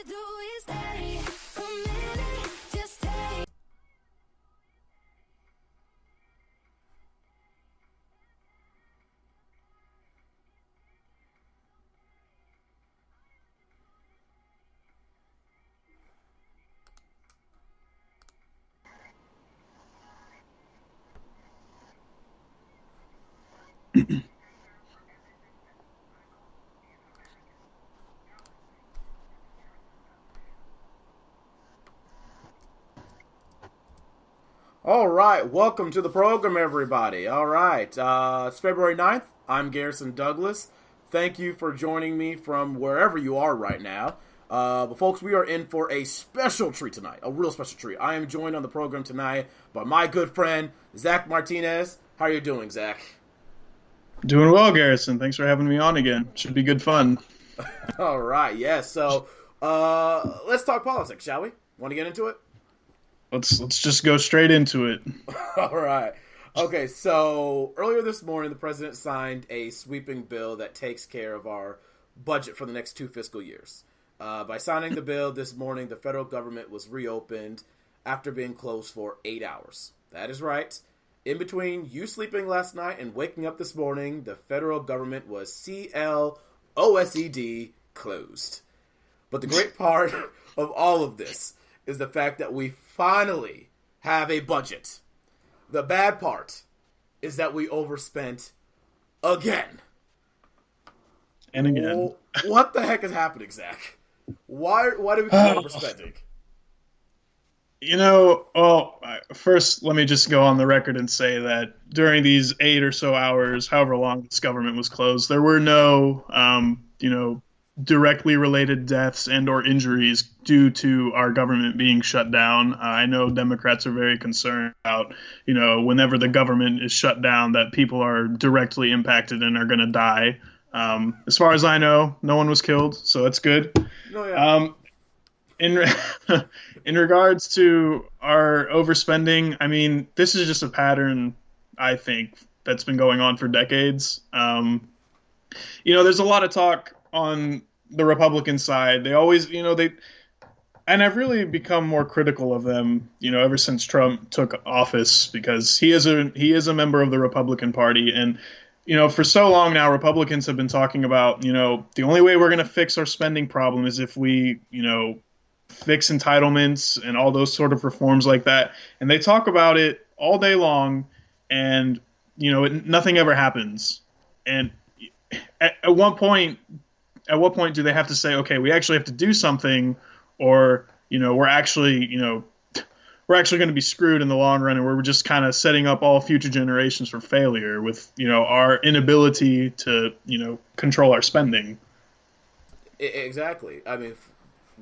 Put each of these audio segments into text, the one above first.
to do is stay a minute, just stay. All right, welcome to the program, everybody. All right, it's February 9th. I'm Garrison Douglas. Thank you for joining me from wherever you are right now. But folks, we are in for a special treat tonight, a real special treat. I am joined on the program tonight by my good friend, Zach Martinez. How are you doing, Zach? Doing well, Garrison. Thanks for having me on again. Should be good fun. All right, yes. So let's talk politics, shall we? Want to get into it? Let's just go straight into it. All right. Okay, so earlier this morning, the president signed a sweeping bill that takes care of our budget for the next 2 fiscal years. By signing the bill this morning, the federal government was reopened after being closed for 8 hours. That is right. In between you sleeping last night and waking up this morning, the federal government was CLOSED closed. But the great part of all of this is the fact that we finally have a budget. The bad part is that we overspent again. And again. What the heck is happening, Zach? Why do we keep overspending? First, let me just go on the record and say that during these 8 or so hours, however long this government was closed, there were no, directly related deaths and or injuries due to our government being shut down. I know Democrats are very concerned about, whenever the government is shut down, that people are directly impacted and are going to die. As far as I know, no one was killed, so that's good. No, yeah. In regards to our overspending, I mean, this is just a pattern, I think, that's been going on for decades. There's a lot of talk on the Republican side. They always, and I've really become more critical of them, ever since Trump took office, because he is a member of the Republican Party. And, for so long now, Republicans have been talking about, the only way we're going to fix our spending problem is if we, fix entitlements and all those sort of reforms like that. And they talk about it all day long, and, nothing ever happens. And at what point do they have to say, okay, we actually have to do something, or, we're actually going to be screwed in the long run, and we're just kind of setting up all future generations for failure with, our inability to, control our spending. Exactly. I mean,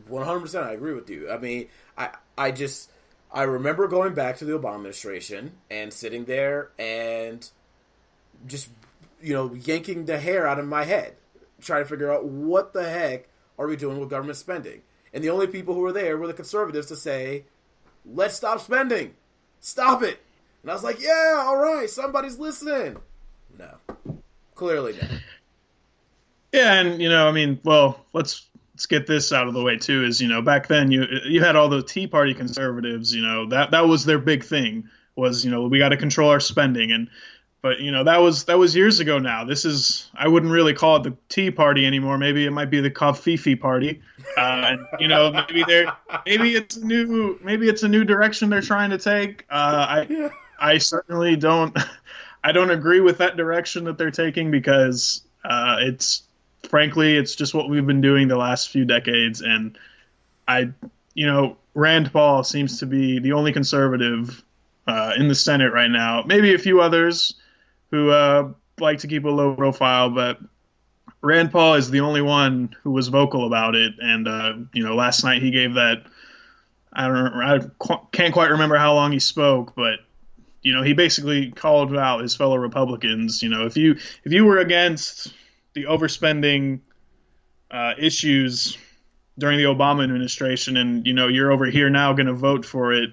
100% I agree with you. I mean, I remember going back to the Obama administration and sitting there and just, yanking the hair out of my head, trying to figure out what the heck are we doing with government spending. And the only people who were there were the conservatives to say, let's stop spending. Stop it. And I was like, yeah, all right, somebody's listening. No. Clearly not. Yeah, and, let's get this out of the way, too, is, back then you had all the Tea Party conservatives, that was their big thing, was, we got to control our spending. But that was years ago now. This is, I wouldn't really call it the Tea Party anymore. Maybe it might be the Covfefe Party. Maybe it's a new direction they're trying to take. I certainly don't agree with that direction that they're taking, because frankly, it's just what we've been doing the last few decades. And Rand Paul seems to be the only conservative in the Senate right now. Maybe a few others who like to keep a low profile, but Rand Paul is the only one who was vocal about it. And, last night he gave that, I can't quite remember how long he spoke, but, he basically called out his fellow Republicans. If you were against the overspending issues during the Obama administration, and, you're over here now going to vote for it,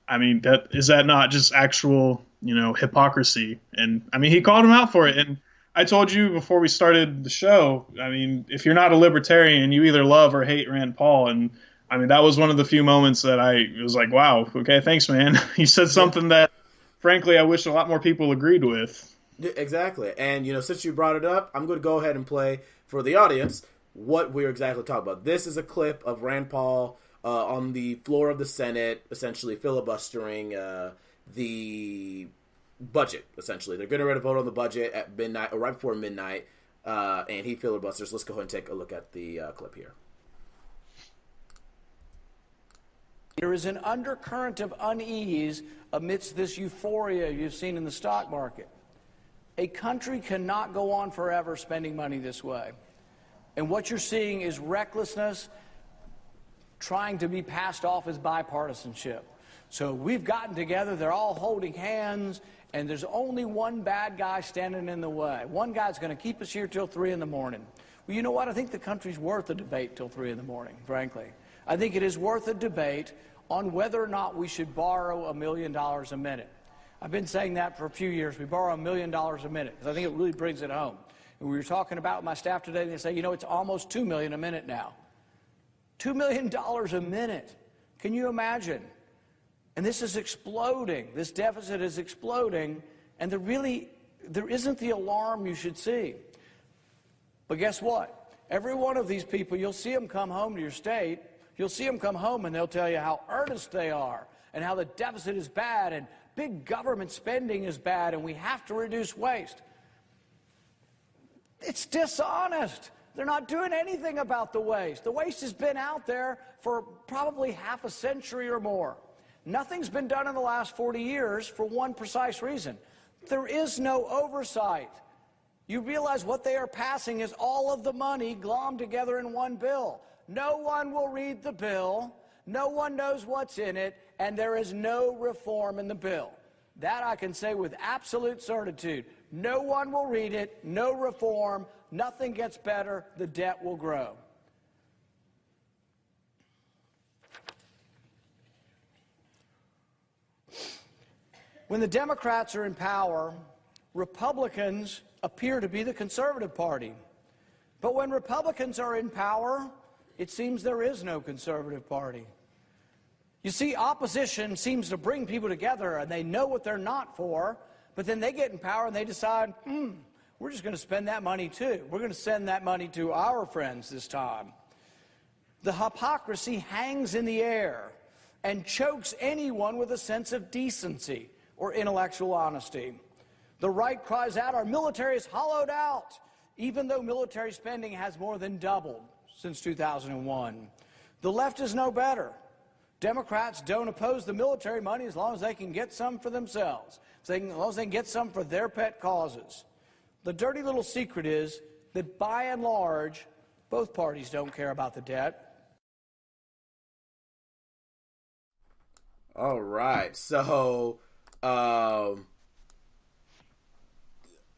I mean, is that not just actual, hypocrisy? And I mean, he called him out for it. And I told you before we started the show. I mean, if you're not a libertarian, you either love or hate Rand Paul, and I mean that was one of the few moments that I was like, "Wow, okay, thanks, man." You said Yeah. something that, frankly, I wish a lot more people agreed with. Yeah, exactly. And, since you brought it up, I'm going to go ahead and play for the audience what we're exactly talking about. This is a clip of Rand Paul on the floor of the Senate, essentially filibustering the budget, essentially. They're getting ready to vote on the budget at midnight, or right before midnight, and he filibusters. Let's go ahead and take a look at the clip here. There is an undercurrent of unease amidst this euphoria you've seen in the stock market. A country cannot go on forever spending money this way. And what you're seeing is recklessness trying to be passed off as bipartisanship. So we've gotten together, they're all holding hands, and there's only one bad guy standing in the way. One guy's going to keep us here till 3 in the morning. Well, you know what? I think the country's worth a debate till 3 in the morning, frankly. I think it is worth a debate on whether or not we should borrow $1 million a minute. I've been saying that for a few years. We borrow $1 million a minute because I think it really brings it home. And we were talking about with my staff today, and they say, it's almost $2 million a minute now. $2 million a minute. Can you imagine? And this is exploding. This deficit is exploding, and there isn't the alarm you should see. But guess what? Every one of these people, you'll see them come home to your state. You'll see them come home, and they'll tell you how earnest they are and how the deficit is bad and big government spending is bad and we have to reduce waste. It's dishonest. They're not doing anything about the waste. The waste has been out there for probably half a century or more. Nothing's been done in the last 40 years for one precise reason. There is no oversight. You realize what they are passing is all of the money glommed together in one bill. No one will read the bill. No one knows what's in it, and there is no reform in the bill. That I can say with absolute certitude. No one will read it, no reform, nothing gets better, the debt will grow. When the Democrats are in power, Republicans appear to be the conservative party. But when Republicans are in power, it seems there is no conservative party. You see, opposition seems to bring people together, and they know what they're not for, but then they get in power and they decide, we're just going to spend that money too. We're going to send that money to our friends this time. The hypocrisy hangs in the air and chokes anyone with a sense of decency or intellectual honesty. The right cries out, our military is hollowed out, even though military spending has more than doubled since 2001. The left is no better. Democrats don't oppose the military money as long as they can get some for themselves, as long as they can get some for their pet causes. The dirty little secret is that by and large, both parties don't care about the debt. All right. So, I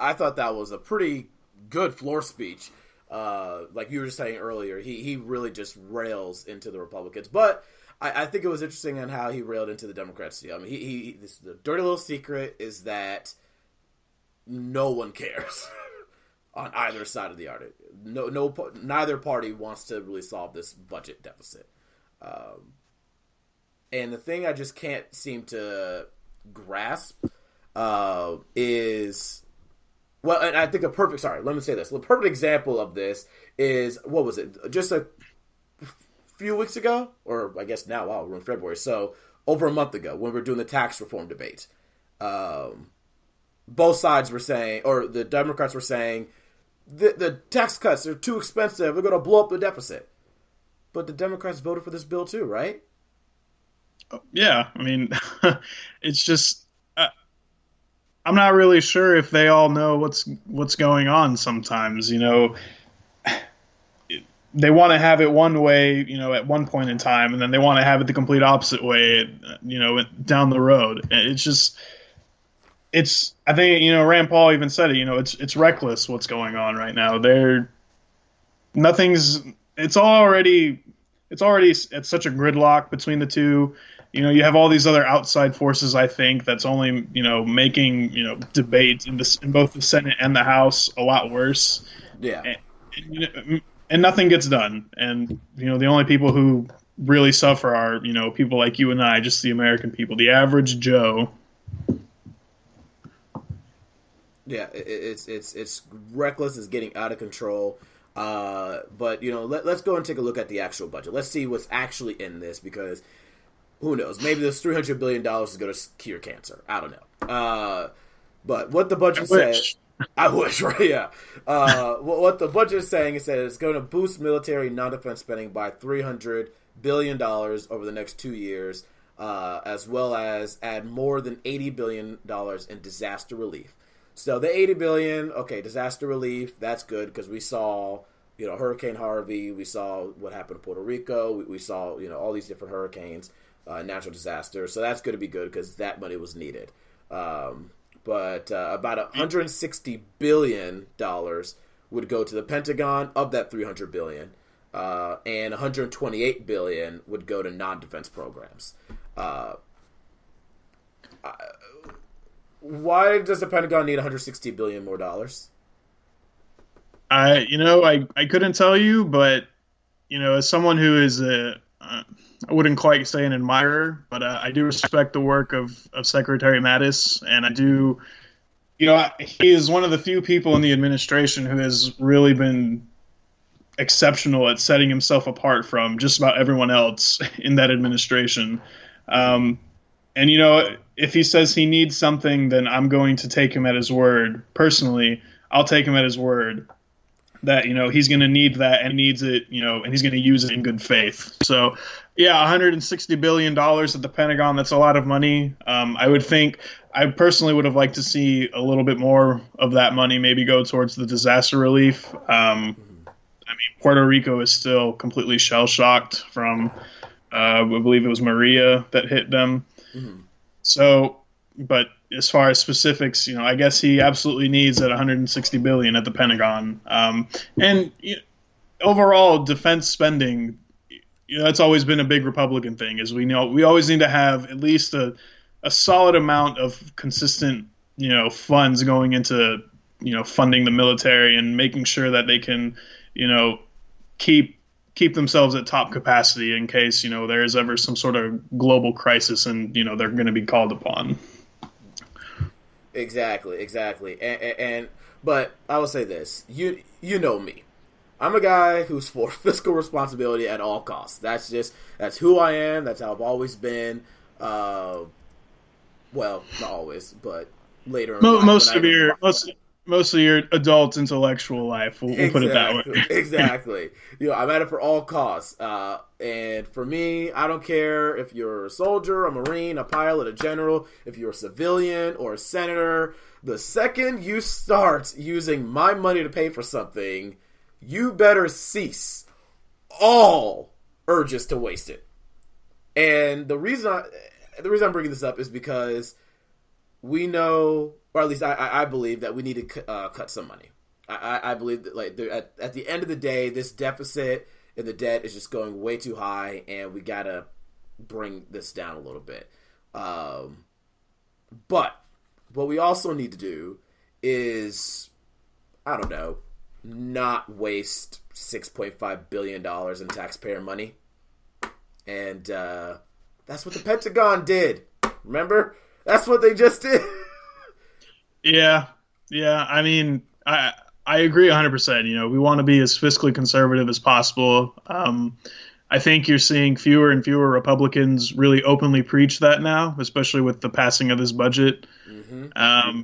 thought that was a pretty good floor speech. Like you were just saying earlier, he really just rails into the Republicans. But I think it was interesting on how he railed into the Democrats. I mean, the dirty little secret is that no one cares on either side of the argument. Neither party wants to really solve this budget deficit. And the thing I just can't seem to grasp is, well, and I think let me say this. The perfect example of this is, what was it? Just a few weeks ago, or I guess now, wow, we're in February, so over a month ago, when we were doing the tax reform debate, both sides were saying, or the Democrats were saying, the tax cuts are too expensive, they're going to blow up the deficit. But the Democrats voted for this bill too, right? Yeah, I mean, it's just, I'm not really sure if they all know what's going on sometimes, They want to have it one way, at one point in time, and then they want to have it the complete opposite way, down the road. I think, Rand Paul even said it, it's reckless what's going on right now. It's already at such a gridlock between the two. You have all these other outside forces, I think, that's only, making, debate in both the Senate and the House a lot worse. Yeah. And nothing gets done. And, the only people who really suffer are, people like you and I, just the American people, the average Joe. Yeah, it's reckless. It's getting out of control. But let's go and take a look at the actual budget. Let's see what's actually in this, because who knows? Maybe this $300 billion is going to cure cancer. I don't know. But what the budget said, I wish, right? Yeah. What the budget is saying is that it's going to boost military non-defense spending by $300 billion over the next 2 years, as well as add more than $80 billion in disaster relief. So the $80 billion, okay, disaster relief, that's good, because we saw, Hurricane Harvey, we saw what happened to Puerto Rico, we saw, all these different hurricanes, natural disasters. So that's going to be good, because that money was needed. But about $160 billion would go to the Pentagon of that $300 billion, and $128 billion would go to non-defense programs. Why does the Pentagon need $160 billion more dollars? I couldn't tell you, but as someone who is I wouldn't quite say an admirer, but I do respect the work of Secretary Mattis, and I do, he is one of the few people in the administration who has really been exceptional at setting himself apart from just about everyone else in that administration. And, if he says he needs something, then I'm going to take him at his word. Personally, I'll take him at his word that, he's going to need that and needs it, and he's going to use it in good faith. So, yeah, $160 billion at the Pentagon, that's a lot of money. I personally would have liked to see a little bit more of that money maybe go towards the disaster relief. Puerto Rico is still completely shell-shocked from, I believe it was Maria that hit them. Mm-hmm. So, but as far as specifics, I guess he absolutely needs that $160 billion at the Pentagon. Overall, defense spending, that's always been a big Republican thing. As we know, we always need to have at least a solid amount of consistent, funds going into, funding the military and making sure that they can, keep themselves at top capacity in case, there is ever some sort of global crisis and, they're going to be called upon. Exactly. But I will say this, you know me. I'm a guy who's for fiscal responsibility at all costs. That's who I am. That's how I've always been. Well, not always, but later in life. Most of your adult intellectual life, we'll put it that way. Exactly. I'm at it for all costs. And for me, I don't care if you're a soldier, a Marine, a pilot, a general, if you're a civilian or a senator. The second you start using my money to pay for something, you better cease all urges to waste it. And the reason I'm bringing this up is because we know, or at least I believe, that we need to cut some money. I believe that at the end of the day, this deficit and the debt is just going way too high, and we gotta bring this down a little bit. But what we also need to do is, I don't know, not waste $6.5 billion in taxpayer money. And that's what the Pentagon did. Remember? That's what they just did. Yeah. I mean, I agree 100%. We want to be as fiscally conservative as possible. I think you're seeing fewer and fewer Republicans really openly preach that now, especially with the passing of this budget. Mm-hmm.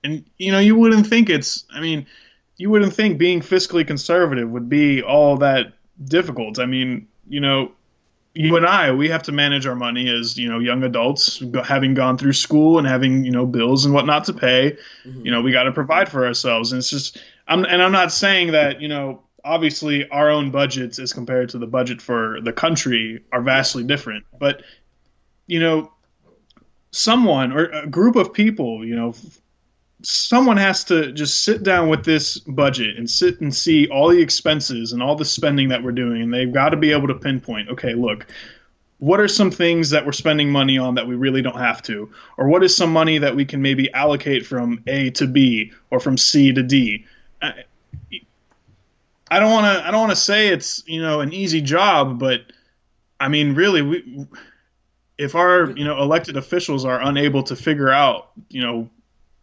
And, you wouldn't think you wouldn't think being fiscally conservative would be all that difficult. I mean, you and I, we have to manage our money as, young adults, having gone through school and having, bills and whatnot to pay. Mm-hmm. We got to provide for ourselves. And it's just, I'm not saying that, obviously our own budgets as compared to the budget for the country are vastly different. But, someone or a group of people, someone has to just sit down with this budget and sit and see all the expenses and all the spending that we're doing. And they've got to be able to pinpoint, okay, look, what are some things that we're spending money on that we really don't have to, or what is some money that we can maybe allocate from A to B or from C to D. I don't want to say it's an easy job, but I mean really if our elected officials are unable to figure out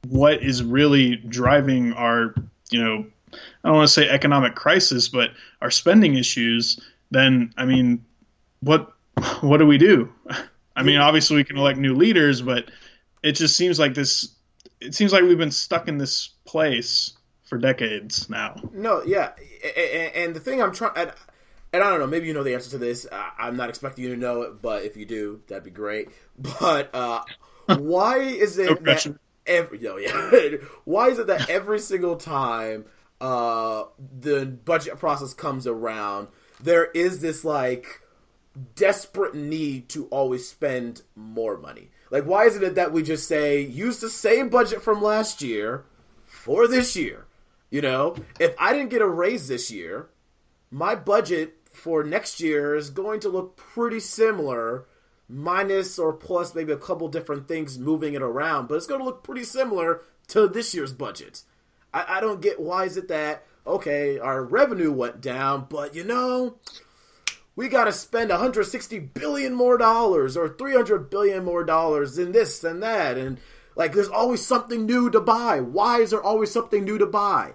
what is really driving our I don't want to say economic crisis, but our spending issues, then I mean what do we do? I mean, obviously we can elect new leaders, but it just seems like this. It seems like we've been stuck in this place for decades now. No, yeah, and the thing I'm trying, and I don't know, maybe you know the answer to this. I'm not expecting you to know it, but if you do, that'd be great. But why is it that why is it that every single time the budget process comes around, there is this like desperate need to always spend more money? Like, why isn't it that we just say, use the same budget from last year for this year? If I didn't get a raise this year, my budget for next year is going to look pretty similar, minus or plus maybe a couple different things moving it around, but it's going to look pretty similar to this year's budget. I don't get, why is it that, okay, our revenue went down, but we got to spend $160 billion more dollars or $300 billion more dollars in this and that. And like, there's always something new to buy. Why is there always something new to buy?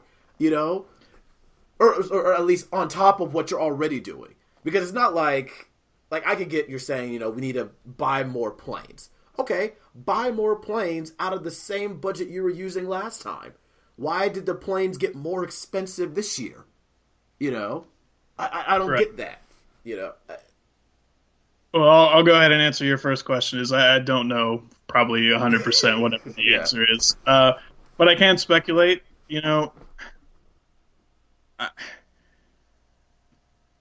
Or at least on top of what you're already doing. Because it's not like I could get, you're saying, we need to buy more planes. Okay, buy more planes out of the same budget you were using last time. Why did the planes get more expensive this year? I don't get that. Well, I'll go ahead and answer your first question. Is I don't know probably 100% whatever the answer is, but I can speculate.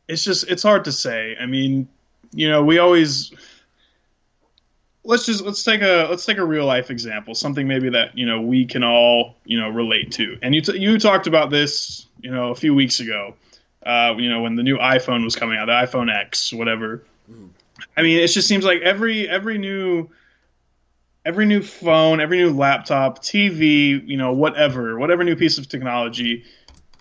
It's hard to say. I mean, we always let's take a real life example, something maybe that we can all relate to. And you talked about this a few weeks ago. When the new iPhone was coming out, the iPhone X, whatever. I mean, it just seems like every new phone, every new laptop, TV, whatever new piece of technology,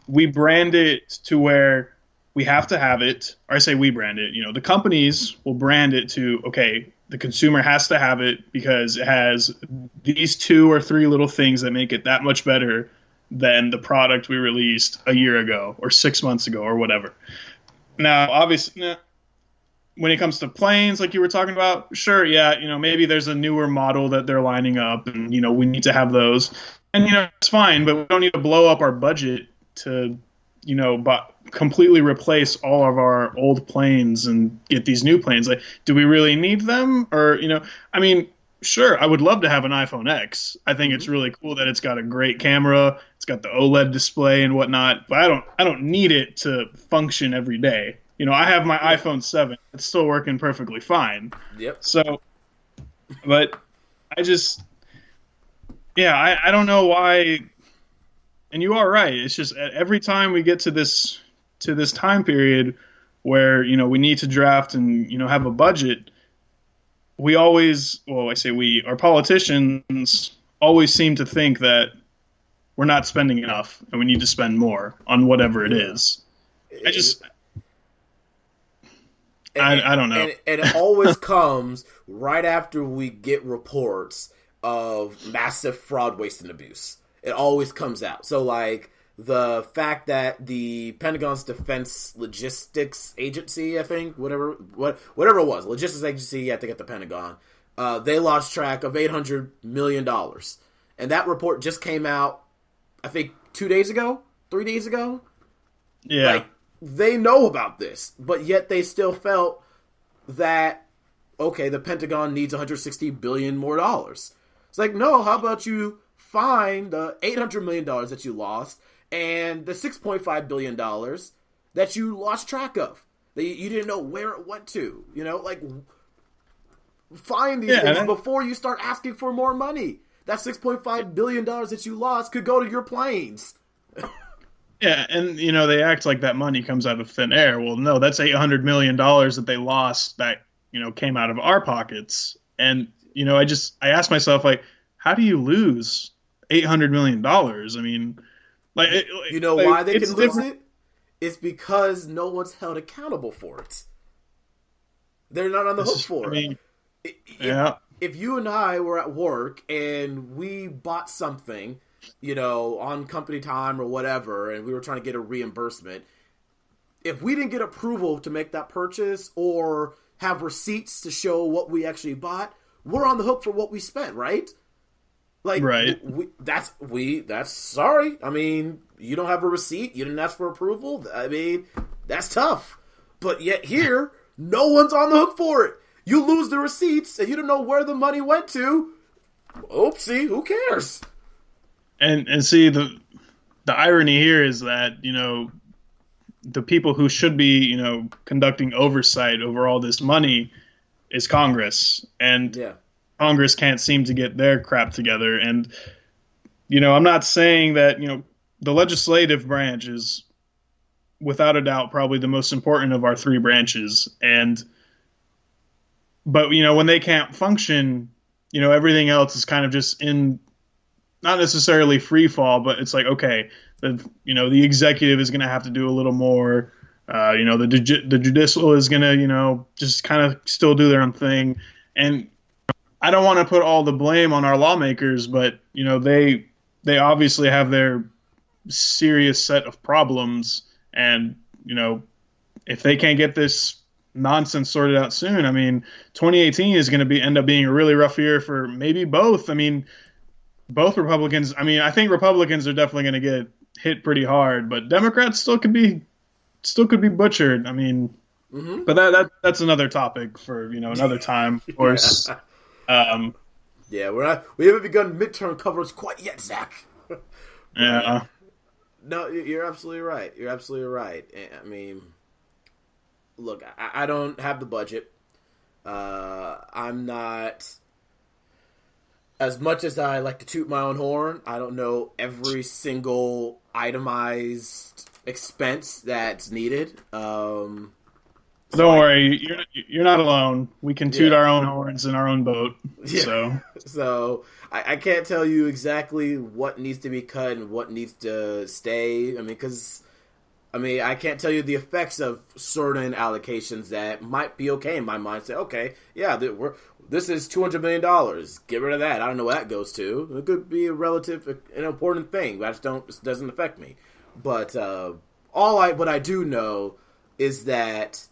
we brand it to where we have to have it. Or I say we brand it. The companies will brand it to, okay, the consumer has to have it because it has these 2 or 3 little things that make it that much better than the product we released a year ago or 6 months ago or whatever. Now, obviously, when it comes to planes, like you were talking about, sure, yeah, maybe there's a newer model that they're lining up and, we need to have those. And, it's fine, but we don't need to blow up our budget to, completely replace all of our old planes and get these new planes. Like, do we really need them? Or, I mean, sure, I would love to have an iPhone X. I think it's really cool that it's got a great camera, it's got the OLED display and whatnot, but I don't need it to function every day. I have my iPhone 7. It's still working perfectly fine. Yep. So, but I just, I don't know why. And you are right. It's just every time we get to this time period where, we need to draft and, have a budget, we always, I say our politicians always seem to think that we're not spending enough and we need to spend more on whatever it is. I don't know. And it always comes right after we get reports of massive fraud, waste, and abuse. It always comes out. So, like, the fact that the Pentagon's Defense Logistics Agency, I think, whatever it was, logistics agency, I think at the Pentagon, they lost track of $800 million. And that report just came out, I think, 3 days ago? Yeah. Like, they know about this, but yet they still felt that, okay, the Pentagon needs $160 billion more dollars. It's like, no, how about you find the $800 million that you lost and the $6.5 billion that you lost track of, that you didn't know where it went to. Like, find these things before you start asking for more money. That $6.5 billion that you lost could go to your planes. Yeah, and they act like that money comes out of thin air. Well, no, that's $800 million that they lost that came out of our pockets. And, I asked myself, like, how do you lose $800 million? I mean, like, You know like, why they it's can lose different. it? It's because no one's held accountable for it. They're not on the hook I for it. mean, If, yeah. if you and I were at work and we bought something, on company time or whatever, and we were trying to get a reimbursement, if we didn't get approval to make that purchase or have receipts to show what we actually bought, we're on the hook for what we spent, right? Like, Right. that's sorry. I mean, you don't have a receipt. You didn't ask for approval. I mean, that's tough. But yet here, no one's on the hook for it. You lose the receipts and you don't know where the money went to. Oopsie, who cares? And see, the irony here is that, the people who should be, conducting oversight over all this money is Congress. And Yeah. Congress can't seem to get their crap together. And, I'm not saying that, the legislative branch is without a doubt probably the most important of our three branches. But when they can't function, everything else is kind of just in, not necessarily free fall, but it's like, okay, the executive is going to have to do a little more. The judicial is going to, just kind of still do their own thing. And I don't want to put all the blame on our lawmakers, but, they obviously have their serious set of problems. And, if they can't get this nonsense sorted out soon, I mean, 2018 is going to end up being a really rough year for maybe both. I mean, both Republicans. I mean, I think Republicans are definitely going to get hit pretty hard, but Democrats still could be butchered. I mean, but that's another topic for another time, of course. Yeah, we haven't begun midterm coverage quite yet, Zach. Yeah. No, you're absolutely right. You're absolutely right. I mean, look, I don't have the budget. I'm not, as much as I like to toot my own horn, I don't know every single itemized expense that's needed. Don't worry, you're not alone. We can toot our own horns in our own boat. Yeah. So I can't tell you exactly what needs to be cut and what needs to stay. I mean, I can't tell you the effects of certain allocations that might be okay in my mind. Say, okay, yeah, this is $200 million. Get rid of that. I don't know what that goes to. It could be an important thing. But it doesn't affect me. But what I do know is that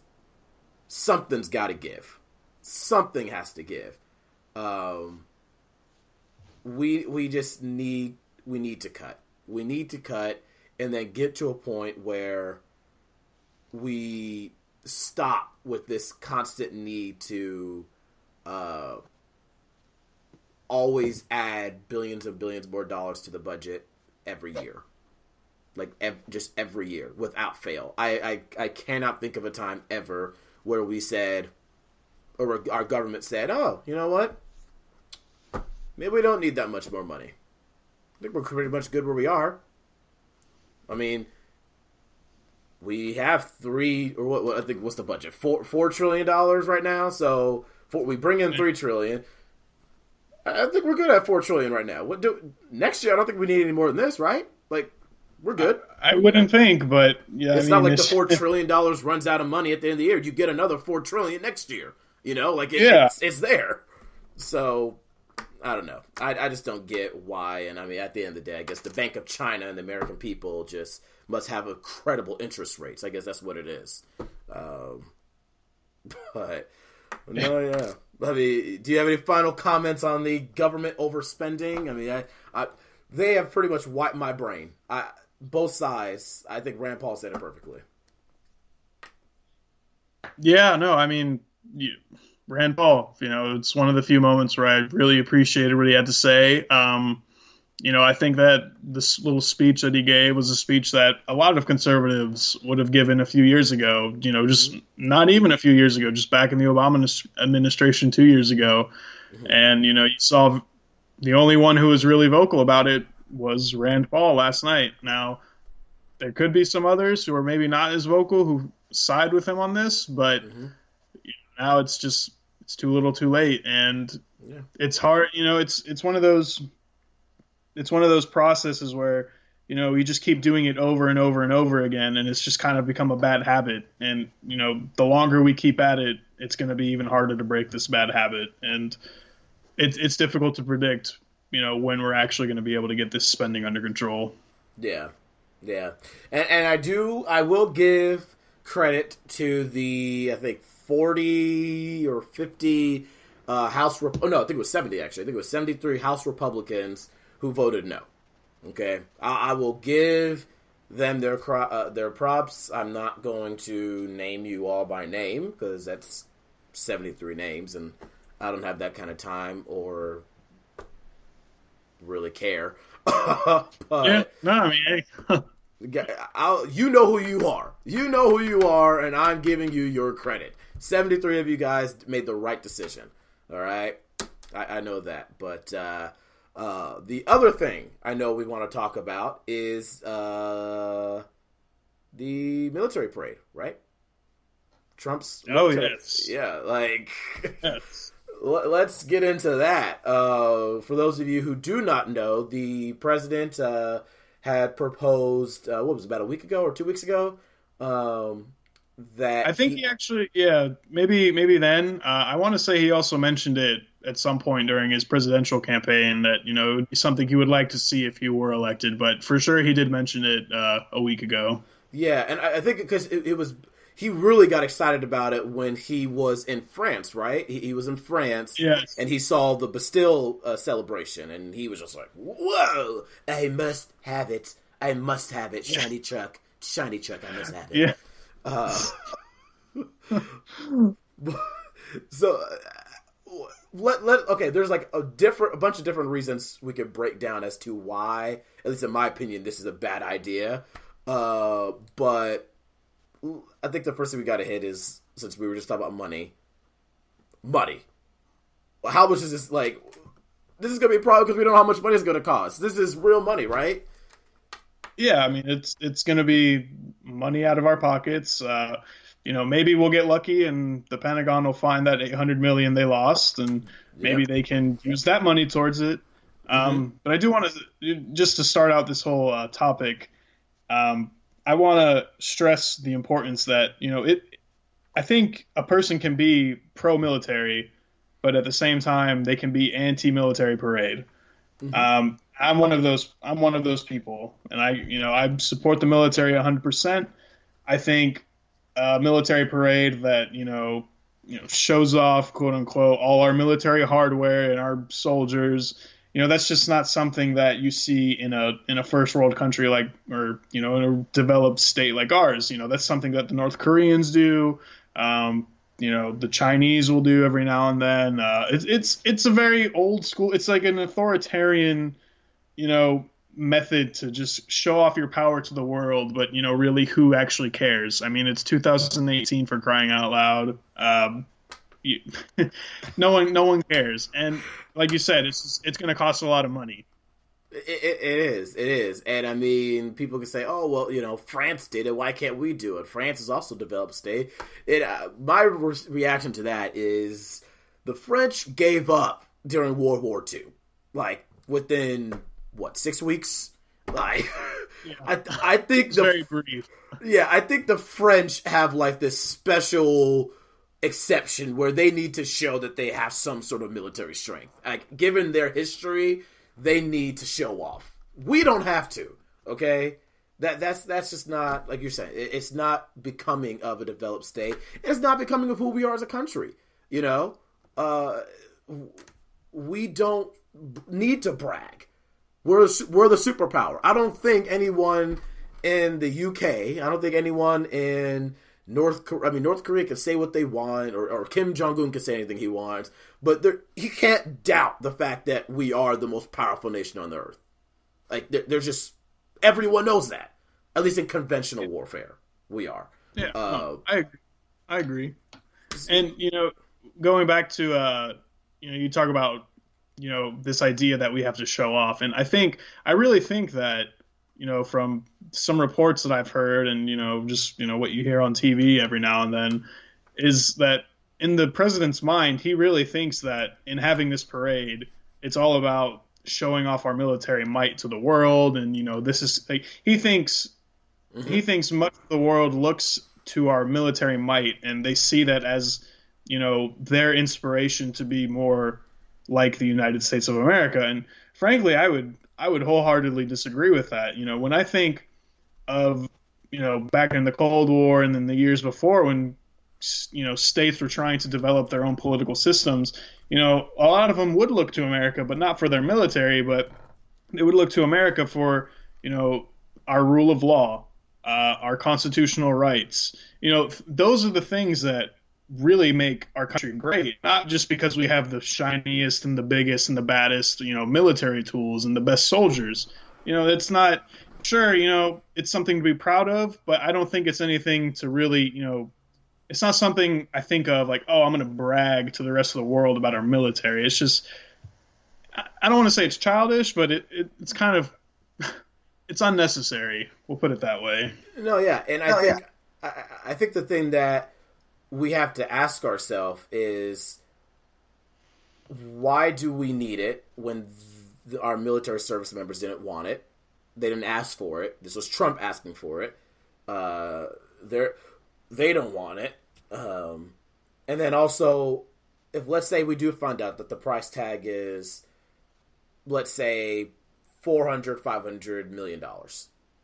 something's got to give. Something has to give. We just need to cut. We need to cut and then get to a point where we stop with this constant need to always add billions and billions more dollars to the budget every year. Like, just every year, without fail. I cannot think of a time ever where we said, or our government said, oh, you know what? Maybe we don't need that much more money. I think we're pretty much good where we are. I mean, we have what I think, what's the budget? $4 trillion right now. So we bring in $3 trillion. I think we're good at $4 trillion right now. Next year? I don't think we need any more than this, right? Like, we're good. I wouldn't think, but yeah, it's not like the $4 trillion runs out of money at the end of the year. You get another $4 trillion next year. It's there. So I don't know. I just don't get why. And I mean, at the end of the day, I guess the Bank of China and the American people just must have incredible interest rates. I guess that's what it is. But no, yeah. I mean, do you have any final comments on the government overspending? I mean, they have pretty much wiped my brain. Both sides. I think Rand Paul said it perfectly. Yeah, no, I mean, Rand Paul, it's one of the few moments where I really appreciated what he had to say. I think that this little speech that he gave was a speech that a lot of conservatives would have given a few years ago, just not even a few years ago, just back in the Obama administration 2 years ago. Mm-hmm. And, you saw the only one who was really vocal about it was Rand Paul last night. Now, there could be some others who are maybe not as vocal who side with him on this, but Now it's too little, too late, and Yeah. it's hard. It's one of those processes where you just keep doing it over and over and over again, and it's just kind of become a bad habit. And the longer we keep at it, it's going to be even harder to break this bad habit. And it's difficult to predict, when we're actually going to be able to get this spending under control. Yeah, yeah, and I will give credit to the, I think, 40 or 50 House. Oh no, I think it was 70 actually. I think it was 73 House Republicans who voted no. Okay, I will give them their props. I'm not going to name you all by name because that's 73 names, and I don't have that kind of time or really care. But, Yeah, no, I mean, hey. you know who you are. You know who you are, and I'm giving you your credit. 73 of you guys made the right decision. All right, I know that, but the other thing I know we want to talk about is the military parade, right? Trump's military. Yes. Yeah, like Yes. let's get into that. For those of you who do not know, the president had proposed, what was it, about a week ago or 2 weeks ago, that I think he actually, yeah, maybe then. I want to say he also mentioned it at some point during his presidential campaign that it would be something he would like to see if he were elected. But for sure, he did mention it a week ago. Yeah, and I think because it was, he really got excited about it when he was in France, right? He was in France, Yes. and he saw the Bastille celebration, and he was just like, "Whoa! I must have it! I must have it! Shiny truck, I must have it!" Yeah. So okay, there's like a bunch of different reasons we could break down as to why, at least in my opinion, this is a bad idea. But I think the first thing we got to hit is, since we were just talking about money. How much is this? Like, this is gonna be a problem because we don't know how much money it's gonna cost. This is real money, right? Yeah, I mean it's going to be money out of our pockets. Maybe we'll get lucky and the Pentagon will find that 800 million they lost, and maybe they can use that money towards it. But I do want to, just to start out this whole topic, I want to stress the importance that I think a person can be pro-military, but at the same time they can be anti-military parade. I'm one of those people, and I support the military 100%. I think a military parade that shows off, quote unquote, all our military hardware and our soldiers, that's just not something that you see in a first world country or in a developed state like ours. That's something that the North Koreans do. The Chinese will do every now and then. It's a very old school. It's like an authoritarian, method to just show off your power to the world. But really, who actually cares? I mean, it's 2018, for crying out loud. No one cares. And like you said, it's going to cost a lot of money. It is. And I mean, people can say, "Oh, well, France did it. Why can't we do it?" France is also a developed state. My reaction to that is the French gave up during World War II, like within 6 weeks. Like, yeah. I think it's very brief. Yeah, I think the French have like this special exception where they need to show that they have some sort of military strength. Like, given their history, they need to show off. We don't have to, okay? That's just not, like you're saying, it's not becoming of a developed state. It's not becoming of who we are as a country, We don't need to brag. We're the superpower. I don't think anyone in the UK, I don't think anyone in North Korea can say what they want, or Kim Jong-un can say anything he wants, but he can't doubt the fact that we are the most powerful nation on the earth. Like, there's just, everyone knows that. At least in conventional warfare, we are. Yeah, I agree. And, going back to, you talk about, this idea that we have to show off. And I really think that, from some reports that I've heard and, just, what you hear on TV every now and then, is that in the president's mind, he really thinks that in having this parade, it's all about showing off our military might to the world, and this is like he thinks much of the world looks to our military might, and they see that as their inspiration to be more like the United States of America. And frankly, I would wholeheartedly disagree with that. When I think of back in the Cold War and then the years before when states were trying to develop their own political systems, a lot of them would look to America, but not for their military, but they would look to America for our rule of law, our constitutional rights. Those are the things that really make our country great, not just because we have the shiniest and the biggest and the baddest military tools and the best soldiers. It's not, sure, it's something to be proud of, but I don't think it's anything to really it's not something I think of like, oh, I'm going to brag to the rest of the world about our military. It's just, I don't want to say it's childish, but it's kind of, it's unnecessary. We'll put it that way. No, yeah, and I think the thing that we have to ask ourselves is, why do we need it when our military service members didn't want it? They didn't ask for it. This was Trump asking for it. They don't want it. And then also, if let's say we do find out that the price tag is, let's say, $400-500 million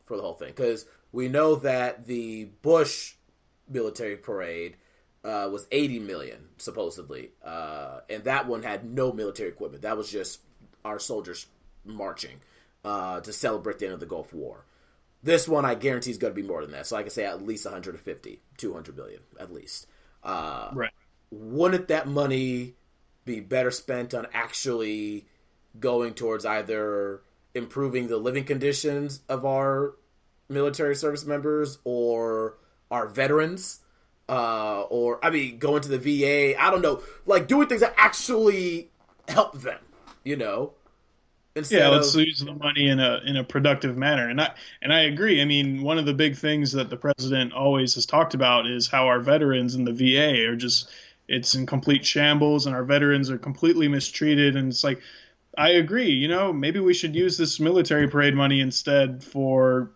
for the whole thing, because we know that the Bush military parade was $80 million supposedly, and that one had no military equipment. That was just our soldiers marching to celebrate the end of the Gulf War. This one, I guarantee, is going to be more than that. So I can say at least 150-200 million, at least. Right. Wouldn't that money be better spent on actually going towards either improving the living conditions of our military service members or our veterans? Or going to the VA? I don't know. Like, doing things that actually help them, Let's use the money in a productive manner, and I agree. I mean, one of the big things that the president always has talked about is how our veterans in the VA are it's in complete shambles, and our veterans are completely mistreated. And it's like, I agree. Maybe we should use this military parade money instead for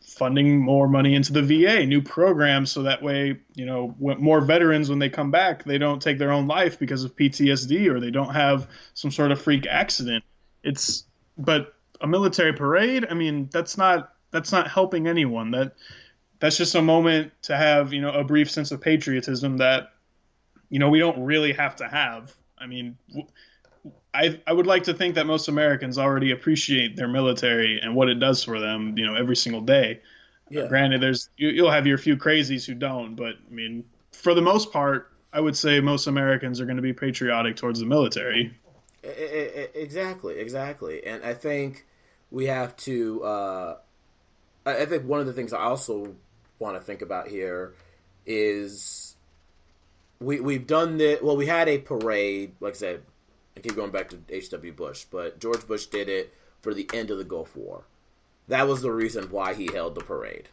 funding more money into the VA, new programs, so that way, more veterans, when they come back, they don't take their own life because of PTSD, or they don't have some sort of freak accident. But a military parade, I mean, that's not helping anyone. That's just a moment to have, a brief sense of patriotism that, we don't really have to have. I mean, I would like to think that most Americans already appreciate their military and what it does for them, every single day. Yeah. Granted, you'll have your few crazies who don't, but I mean, for the most part, I would say most Americans are going to be patriotic towards the military. Exactly. And I think we have to, I think one of the things I also want to think about here is we've done this, well, we had a parade, like I said, I keep going back to H.W. Bush, but George Bush did it for the end of the Gulf War. That was the reason why he held the parade,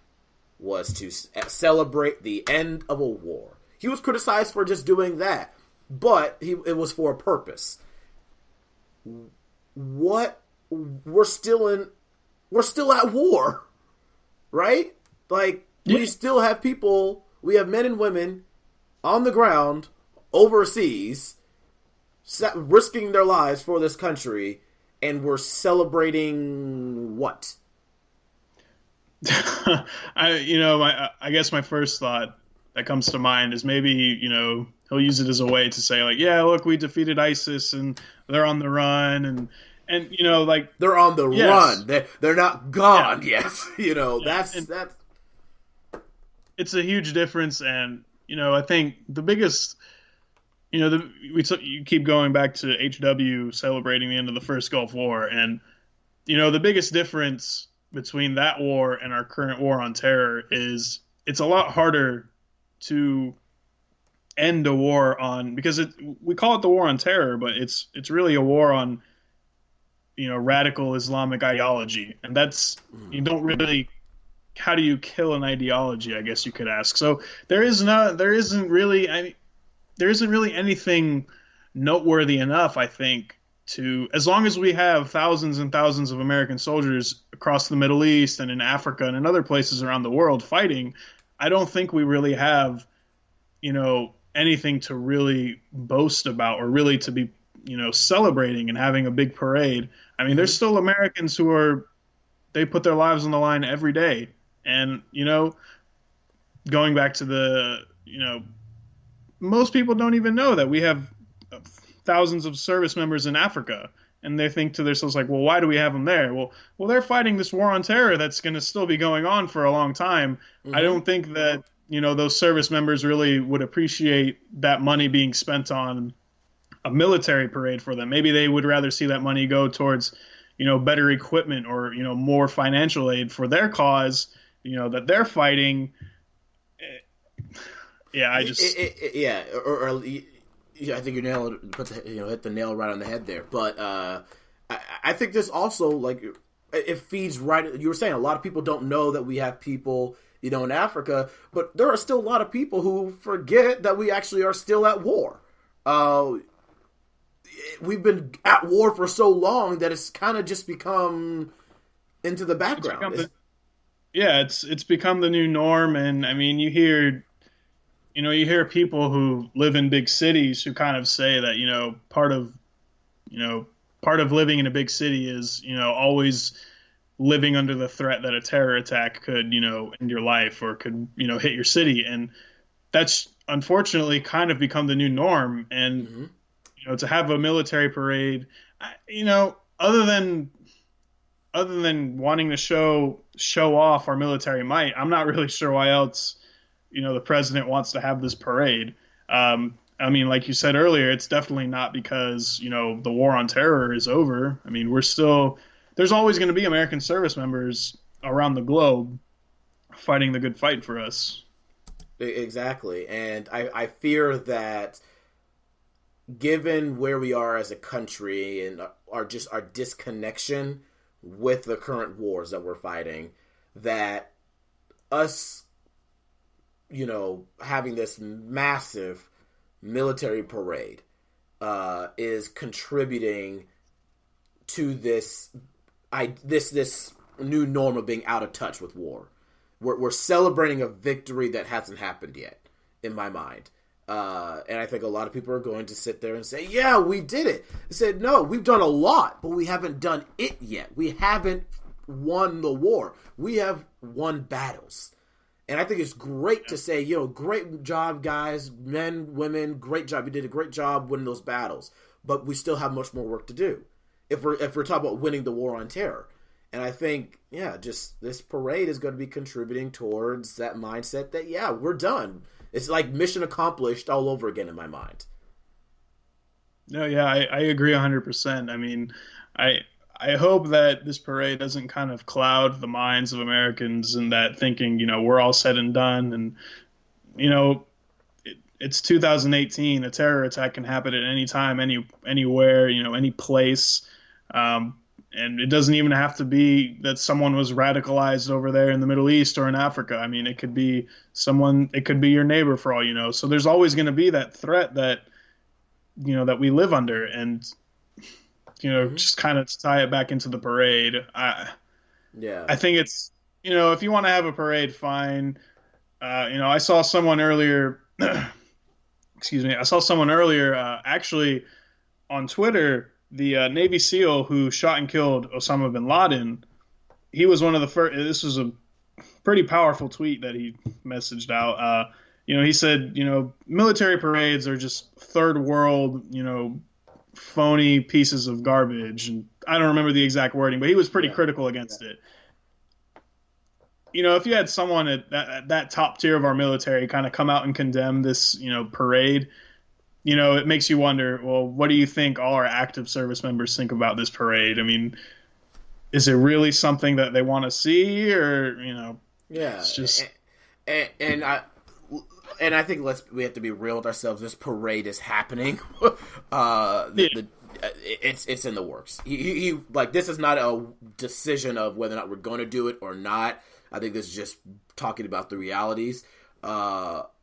was to celebrate the end of a war. He was criticized for just doing that, but it was for a purpose. We're still at war, right? Like, we still have people, we have men and women on the ground overseas risking their lives for this country, and we're celebrating what? I guess my first thought that comes to mind is maybe, he'll use it as a way to say, like, yeah, look, we defeated ISIS and they're on the run, and like, they're on the run. They're not gone. Yeah. Yes. That's it's a huge difference. And, I think the biggest, you keep going back to HW celebrating the end of the first Gulf War. And, the biggest difference between that war and our current war on terror is it's a lot harder to end a war on, because we call it the war on terror, but it's really a war on, radical Islamic ideology. And that's, you don't really, how do you kill an ideology, I guess you could ask. So there isn't really, there isn't really anything noteworthy enough, I think, to, as long as we have thousands and thousands of American soldiers across the Middle East and in Africa and in other places around the world fighting, I don't think we really have, anything to really boast about or really to be, celebrating and having a big parade. I mean, there's still Americans they put their lives on the line every day. And, going back to most people don't even know that we have thousands of service members in Africa, and they think to themselves like, well, why do we have them there? Well, they're fighting this war on terror that's going to still be going on for a long time. Mm-hmm. I don't think that those service members really would appreciate that money being spent on a military parade for them. Maybe they would rather see that money go towards better equipment or more financial aid for their cause that they're fighting. Yeah, I just I think you hit the nail right on the head there. But I think this also, it feeds right. You were saying a lot of people don't know that we have people, in Africa, but there are still a lot of people who forget that we actually are still at war. We've been at war for so long that it's kind of just become into the background. It's become the new norm, and I mean, you hear people who live in big cities who kind of say that, part of living in a big city is, always living under the threat that a terror attack could, end your life or could, hit your city. And that's unfortunately kind of become the new norm. And, mm-hmm. To have a military parade, other than wanting to show off our military might, I'm not really sure why else the president wants to have this parade. I mean, like you said earlier, it's definitely not because, the war on terror is over. I mean, there's always going to be American service members around the globe fighting the good fight for us. Exactly. And I fear that given where we are as a country and our disconnection with the current wars that we're fighting, that us having this massive military parade is contributing to this new norm of being out of touch with war. We're celebrating a victory that hasn't happened yet, in my mind. And I think a lot of people are going to sit there and say, yeah, we did it. I said, no, we've done a lot, but we haven't done it yet. We haven't won the war. We have won battles. And I think it's great to say, great job, guys, men, women, great job. You did a great job winning those battles. But we still have much more work to do if we're talking about winning the war on terror. And I think, just this parade is going to be contributing towards that mindset that, we're done. It's like mission accomplished all over again in my mind. No, I agree 100%. I mean, I hope that this parade doesn't kind of cloud the minds of Americans and that thinking, we're all said and done. And, it's 2018. A terror attack can happen at any time, anywhere, any place. And it doesn't even have to be that someone was radicalized over there in the Middle East or in Africa. I mean, it could be it could be your neighbor for all you know. So there's always going to be that threat that, that we live under. And, mm-hmm. just kind of tie it back into the parade. I think it's, if you want to have a parade, fine. I saw someone earlier, actually on Twitter, the Navy SEAL who shot and killed Osama bin Laden, he was one of the first. This was a pretty powerful tweet that he messaged out. He said, military parades are just third world, phony pieces of garbage. And I don't remember the exact wording, but he was pretty critical against it. If you had someone at that top tier of our military kind of come out and condemn this, parade, it makes you wonder, well, what do you think all our active service members think about this parade? I mean, is it really something that they want to see, or, it's just... And I think we have to be real with ourselves. This parade is happening. It's in the works. He this is not a decision of whether or not we're going to do it or not. I think this is just talking about the realities.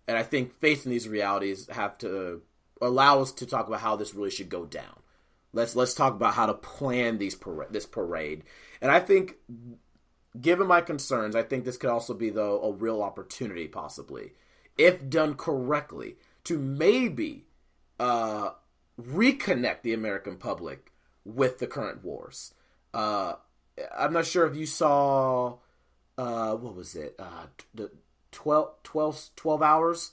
And I think facing these realities have to allow us to talk about how this really should go down. Let's talk about how to plan this parade. And I think, given my concerns, I think this could also be, though, a real opportunity, possibly, if done correctly, to maybe reconnect the American public with the current wars. I'm not sure if you saw, what was it? The 12 hours?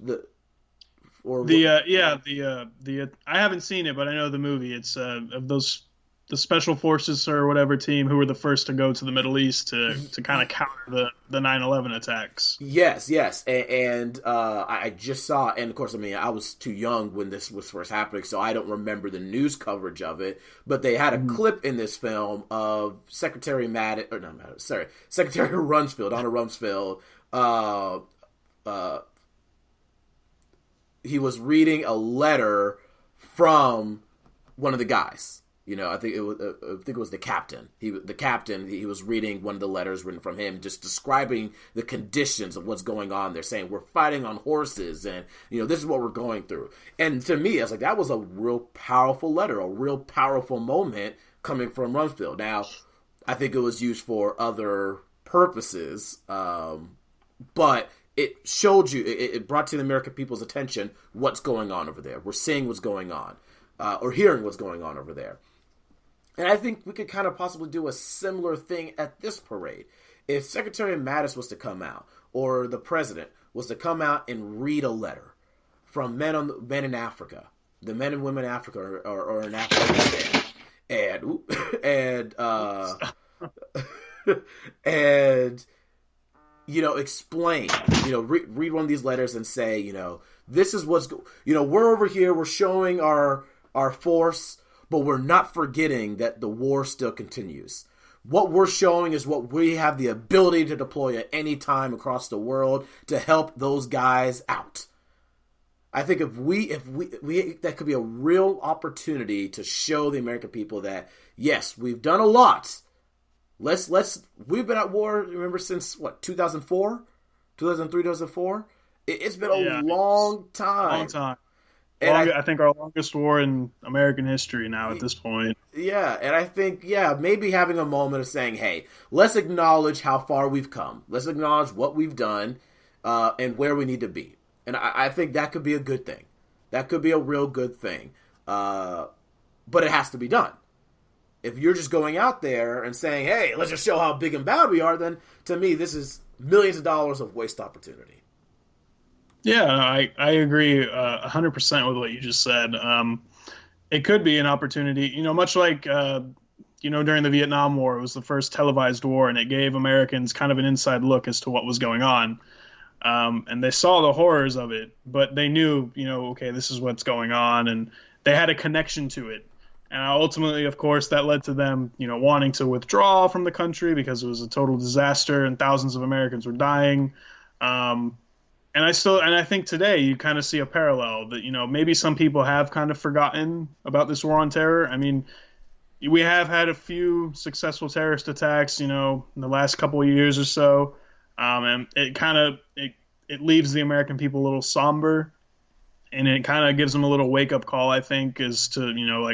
I haven't seen it, but I know the movie. It's of the special forces or whatever team who were the first to go to the Middle East to kind of counter the 9/11 attacks. Yes, and I just saw, and of course, I mean, I was too young when this was first happening, so I don't remember the news coverage of it. But they had a clip in this film of Secretary Rumsfeld, Donald Rumsfeld. He was reading a letter from one of the guys. You know, I think it was the captain. He was reading one of the letters written from him, just describing the conditions of what's going on. They're saying we're fighting on horses, and this is what we're going through. And to me, I was like, that was a real powerful letter, a real powerful moment coming from Rumsfeld. Now, I think it was used for other purposes, but it showed you, it brought to the American people's attention what's going on over there. We're seeing what's going on, or hearing what's going on over there. And I think we could kind of possibly do a similar thing at this parade. If Secretary Mattis was to come out, or the president was to come out and read a letter from men in Africa, the men and women in Africa or in Afghanistan, and explain, read one of these letters and say, this is what's, we're over here, we're showing our force, but we're not forgetting that the war still continues. What we're showing is what we have the ability to deploy at any time across the world to help those guys out. I think if we that could be a real opportunity to show the American people that, yes, we've done a lot. We've been at war, remember, since 2004? 2003, 2004? It's been a long time. Long time. I think our longest war in American history now at this point. Yeah, and I think, maybe having a moment of saying, hey, let's acknowledge how far we've come. Let's acknowledge what we've done and where we need to be. And I think that could be a good thing. That could be a real good thing. But it has to be done. If you're just going out there and saying, hey, let's just show how big and bad we are, then to me, this is millions of dollars of waste opportunity. Yeah, I agree 100% with what you just said. It could be an opportunity, much like, during the Vietnam War, it was the first televised war, and it gave Americans kind of an inside look as to what was going on. And they saw the horrors of it, but they knew, okay, this is what's going on, and they had a connection to it. And ultimately, of course, that led to them, wanting to withdraw from the country because it was a total disaster and thousands of Americans were dying. And I think today you kind of see a parallel that, maybe some people have kind of forgotten about this war on terror. I mean, we have had a few successful terrorist attacks, in the last couple of years or so. And it kind of, it leaves the American people a little somber, and it kind of gives them a little wake up call, I think, as to,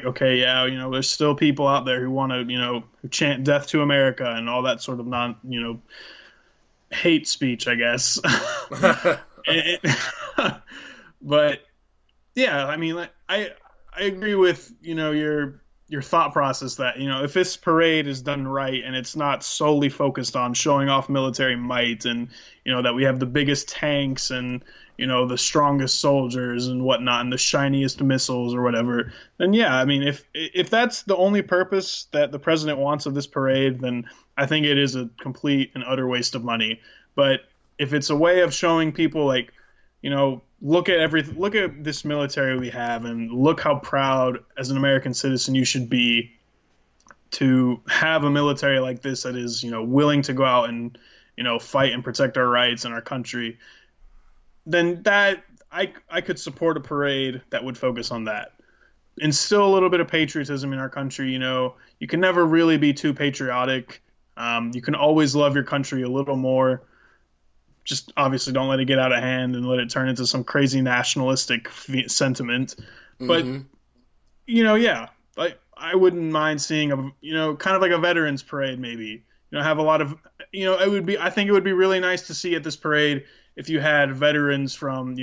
okay, there's still people out there who want to, who chant death to America and all that sort of hate speech, I guess. But yeah, I mean, I agree with, your thought process that, if this parade is done right and it's not solely focused on showing off military might and, that we have the biggest tanks and, the strongest soldiers and whatnot and the shiniest missiles or whatever, then yeah, I mean, if that's the only purpose that the president wants of this parade, then I think it is a complete and utter waste of money. But if it's a way of showing people, like, look at this military we have and look how proud as an American citizen you should be to have a military like this that is, willing to go out and, fight and protect our rights and our country, then that I could support a parade that would focus on that. Instill a little bit of patriotism in our country. You can never really be too patriotic. You can always love your country a little more. just obviously don't let it get out of hand and let it turn into some crazy nationalistic sentiment. But yeah, like I wouldn't mind seeing kind of like a veterans parade maybe. Have a lot of I think it would be really nice to see at this parade if you had veterans from